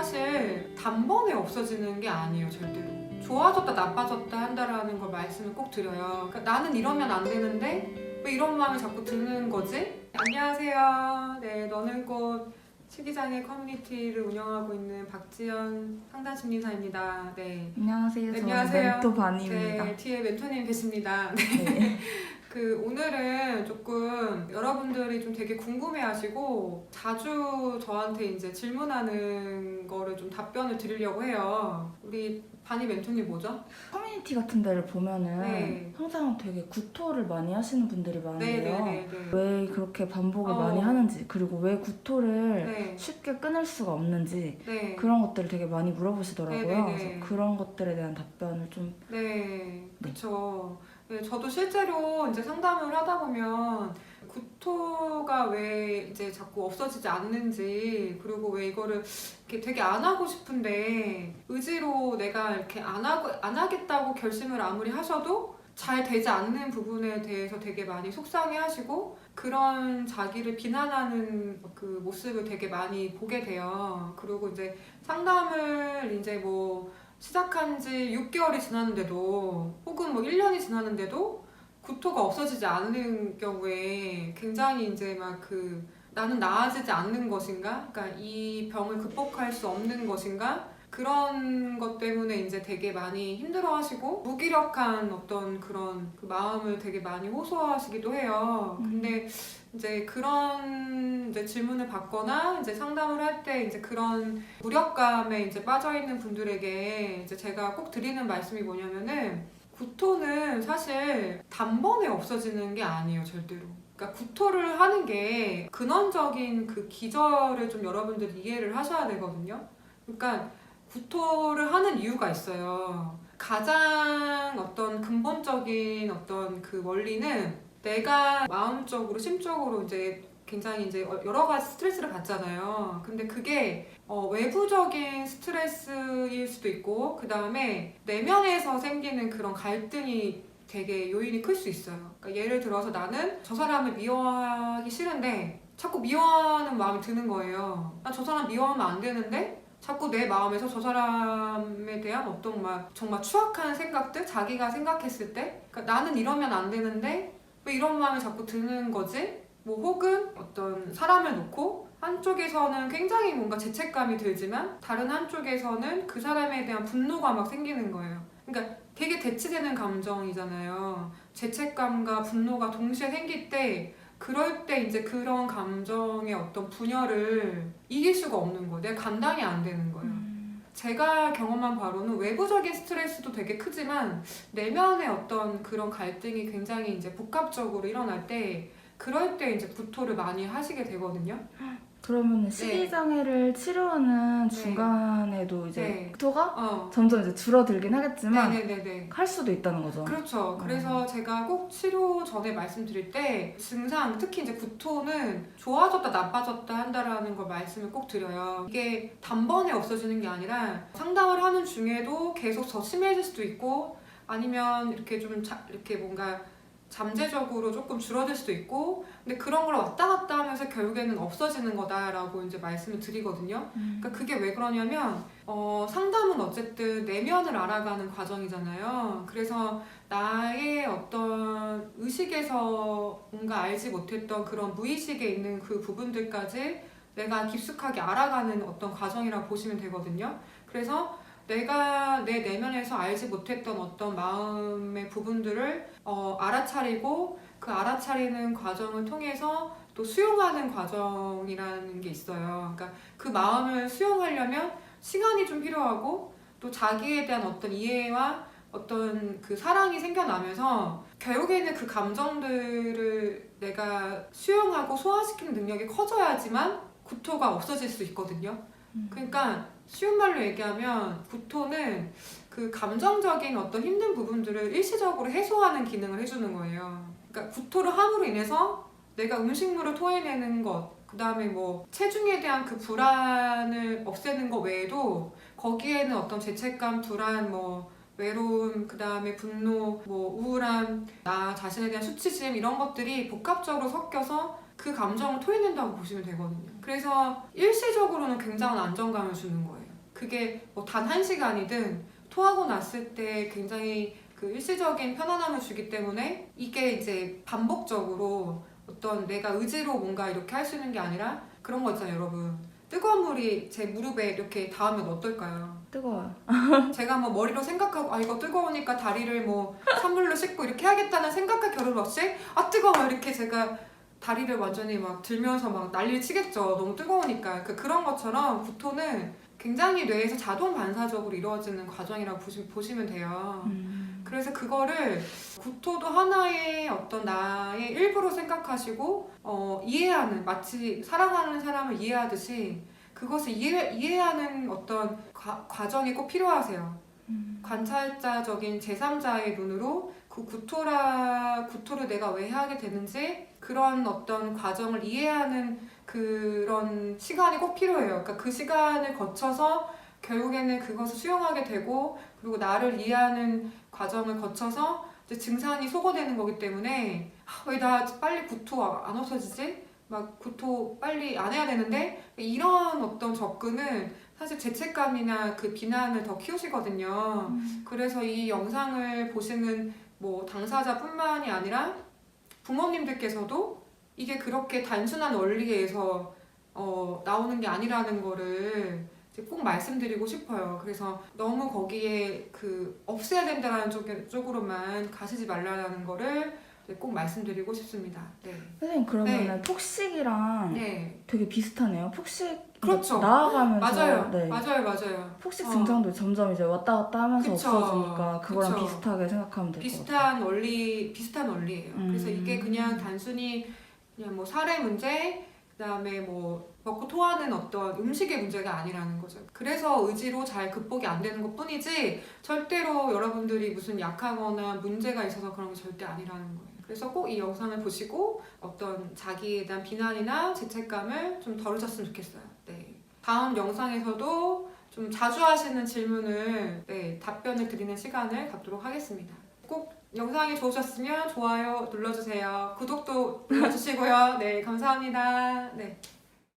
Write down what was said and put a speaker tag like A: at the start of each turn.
A: 사실 단번에 없어지는 게 아니에요, 절대로. 좋아졌다 나빠졌다 한다라는 걸 말씀을 꼭 드려요. 그러니까 나는 이러면 안 되는데 왜 이런 마음이 자꾸 드는 거지? 안녕하세요. 네, 너는 꽃 식이장애 커뮤니티를 운영하고 있는 박지연 상담심리사입니다. 네.
B: 안녕하세요. 저는
A: 안녕하세요.
B: 멘토 반입니다.
A: 네, 뒤에 멘토님 계십니다.
B: 네.
A: 오늘은 조금 여러분들이 좀 되게 궁금해하시고 자주 저한테 이제 질문하는 거를 좀 답변을 드리려고 해요. 우리 반이 멘토님 뭐죠?
B: 커뮤니티 같은 데를 보면은
A: 네.
B: 항상 되게 구토를 많이 하시는 분들이 많은데요.
A: 네네네.
B: 왜 그렇게 반복을
A: 어.
B: 많이 하는지, 그리고 왜 구토를
A: 네.
B: 쉽게 끊을 수가 없는지
A: 네.
B: 그런 것들을 되게 많이 물어보시더라고요.
A: 네네네.
B: 그래서 그런 것들에 대한 답변을 좀
A: 네, 그렇죠. 네, 저도 실제로 이제 상담을 하다 보면 구토가 왜 이제 자꾸 없어지지 않는지, 그리고 왜 이거를 이렇게 되게 안 하고 싶은데 의지로 내가 이렇게 안 하겠다고 결심을 아무리 하셔도 잘 되지 않는 부분에 대해서 되게 많이 속상해하시고 그런 자기를 비난하는 그 모습을 되게 많이 보게 돼요. 그리고 이제 상담을 이제 뭐 시작한 지 6개월이 지났는데도 혹은 뭐 1년이 지났는데도 구토가 없어지지 않는 경우에 굉장히 이제 막 나는 나아지지 않는 것인가? 그러니까 이 병을 극복할 수 없는 것인가? 그런 것 때문에 이제 되게 많이 힘들어 하시고 무기력한 어떤 그런 그 마음을 되게 많이 호소하시기도 해요. 근데 이제 그런 이제 질문을 받거나 이제 상담을 할 때 이제 그런 무력감에 이제 빠져 있는 분들에게 이제 제가 꼭 드리는 말씀이 뭐냐면은 구토는 사실 단번에 없어지는 게 아니에요, 절대로. 그러니까 구토를 하는 게 근원적인 그 기저를 좀 여러분들이 이해를 하셔야 되거든요. 그러니까 구토를 하는 이유가 있어요. 가장 어떤 근본적인 어떤 그 원리는 내가 마음적으로, 심적으로 이제 굉장히 이제 여러 가지 스트레스를 받잖아요. 근데 그게 외부적인 스트레스일 수도 있고, 그 다음에 내면에서 생기는 그런 갈등이 되게 요인이 클 수 있어요. 그러니까 예를 들어서 나는 저 사람을 미워하기 싫은데 자꾸 미워하는 마음이 드는 거예요. 저 사람 미워하면 안 되는데 자꾸 내 마음에서 저 사람에 대한 어떤 정말 추악한 생각들, 자기가 생각했을 때 그러니까 나는 이러면 안 되는데 왜 이런 마음이 자꾸 드는 거지? 뭐 혹은 어떤 사람을 놓고 한쪽에서는 굉장히 뭔가 죄책감이 들지만 다른 한쪽에서는 그 사람에 대한 분노가 막 생기는 거예요. 그러니까 되게 대치되는 감정이잖아요. 죄책감과 분노가 동시에 생길 때 그럴 때 이제 그런 감정의 어떤 분열을 이길 수가 없는 거예요. 내가 감당이 안 되는 거예요. 제가 경험한 바로는 외부적인 스트레스도 되게 크지만 내면의 어떤 그런 갈등이 굉장히 이제 복합적으로 일어날 때 그럴 때 이제 구토를 많이 하시게 되거든요.
B: 그러면 식이장애를 치료하는
A: 네.
B: 중간에도 이제
A: 네.
B: 구토가 점점 이제 줄어들긴 하겠지만
A: 네네네네.
B: 할 수도 있다는 거죠.
A: 그렇죠. 그래서 제가 꼭 치료 전에 말씀드릴 때 증상, 특히 이제 구토는 좋아졌다 나빠졌다 한다라는 걸 말씀을 꼭 드려요. 이게 단번에 없어지는 게 아니라 상담을 하는 중에도 계속 더 심해질 수도 있고 아니면 이렇게 좀 이렇게 뭔가 잠재적으로 조금 줄어들 수도 있고 근데 그런 걸 왔다 갔다 하면서 결국에는 없어지는 거다라고 이제 말씀을 드리거든요. 그러니까 그게 왜 그러냐면 상담은 어쨌든 내면을 알아가는 과정이잖아요. 그래서 나의 어떤 의식에서 뭔가 알지 못했던 그런 무의식에 있는 그 부분들까지 내가 깊숙하게 알아가는 어떤 과정이라고 보시면 되거든요. 그래서 내가 내 내면에서 알지 못했던 어떤 마음의 부분들을 알아차리고 그 알아차리는 과정을 통해서 또 수용하는 과정이라는 게 있어요. 그러니까 그 마음을 수용하려면 시간이 좀 필요하고 또 자기에 대한 어떤 이해와 어떤 그 사랑이 생겨나면서 결국에는 그 감정들을 내가 수용하고 소화시키는 능력이 커져야지만 구토가 없어질 수 있거든요. 그러니까 쉬운 말로 얘기하면 구토는 그 감정적인 어떤 힘든 부분들을 일시적으로 해소하는 기능을 해주는 거예요. 그러니까 구토를 함으로 인해서 내가 음식물을 토해내는 것, 그 다음에 뭐 체중에 대한 그 불안을 없애는 것 외에도 거기에는 어떤 죄책감, 불안, 뭐 외로움, 그 다음에 분노, 뭐 우울함, 나 자신에 대한 수치심 이런 것들이 복합적으로 섞여서 그 감정을 토해낸다고 보시면 되거든요. 그래서 일시적으로는 굉장한 안정감을 주는 거예요. 그게 뭐 단 1시간이든 토하고 났을 때 굉장히 그 일시적인 편안함을 주기 때문에 이게 이제 반복적으로 어떤 내가 의지로 뭔가 이렇게 할 수 있는 게 아니라 그런 거 있잖아요, 여러분. 뜨거운 물이 제 무릎에 이렇게 닿으면 어떨까요?
B: 뜨거워요.
A: 제가 뭐 머리로 생각하고 아 이거 뜨거우니까 다리를 뭐 찬물로 씻고 이렇게 하겠다는 생각할 겨를 없이 아 뜨거워 이렇게 제가 다리를 완전히 막 들면서 막 난리를 치겠죠. 너무 뜨거우니까. 그런 것처럼 구토는 굉장히 뇌에서 자동 반사적으로 이루어지는 과정이라고 보시면 돼요. 그래서 그거를 구토도 하나의 어떤 나의 일부로 생각하시고 이해하는, 마치 사랑하는 사람을 이해하듯이 그것을 이해하는 어떤 과정이 꼭 필요하세요. 관찰자적인 제3자의 눈으로 그 구토를 내가 왜 하게 되는지 그런 어떤 과정을 이해하는 그런 시간이 꼭 필요해요. 그러니까 그 시간을 거쳐서 결국에는 그것을 수용하게 되고 그리고 나를 이해하는 과정을 거쳐서 이제 증상이 소거되는 거기 때문에 왜 나 빨리 구토 안 없어지지? 막 구토 빨리 안 해야 되는데 이런 어떤 접근은 사실 죄책감이나 그 비난을 더 키우시거든요. 그래서 이 영상을 보시는 뭐 당사자뿐만이 아니라 부모님들께서도 이게 그렇게 단순한 원리에서 나오는 게 아니라는 거를 이제 꼭 말씀드리고 싶어요. 그래서 너무 거기에 그 없애야 된다는 쪽으로만 가시지 말라는 거를 꼭 말씀드리고 싶습니다. 네.
B: 선생님 그러면은
A: 네.
B: 폭식이랑
A: 네.
B: 되게 비슷하네요. 폭식
A: 그렇죠.
B: 나아가면서
A: 맞아요.
B: 네.
A: 맞아요.
B: 폭식 증상도 점점 이제 왔다 갔다 하면서
A: 그쵸.
B: 없어지니까 그거랑
A: 그쵸.
B: 비슷하게 생각하면 될 것 같아요.
A: 비슷한 원리예요. 그래서 이게 그냥 단순히 그냥 뭐 살의 문제, 그다음에 뭐 먹고 토하는 어떤 음식의 문제가 아니라는 거죠. 그래서 의지로 잘 극복이 안 되는 것 뿐이지 절대로 여러분들이 무슨 약하거나 문제가 있어서 그런 게 절대 아니라는 거예요. 그래서 꼭 이 영상을 보시고 어떤 자기에 대한 비난이나 죄책감을 좀 덜으셨으면 좋겠어요. 네. 다음 영상에서도 좀 자주 하시는 질문을 답변을 드리는 시간을 갖도록 하겠습니다. 꼭 영상이 좋으셨으면 좋아요 눌러주세요. 구독도 눌러주시고요. 네, 감사합니다. 네.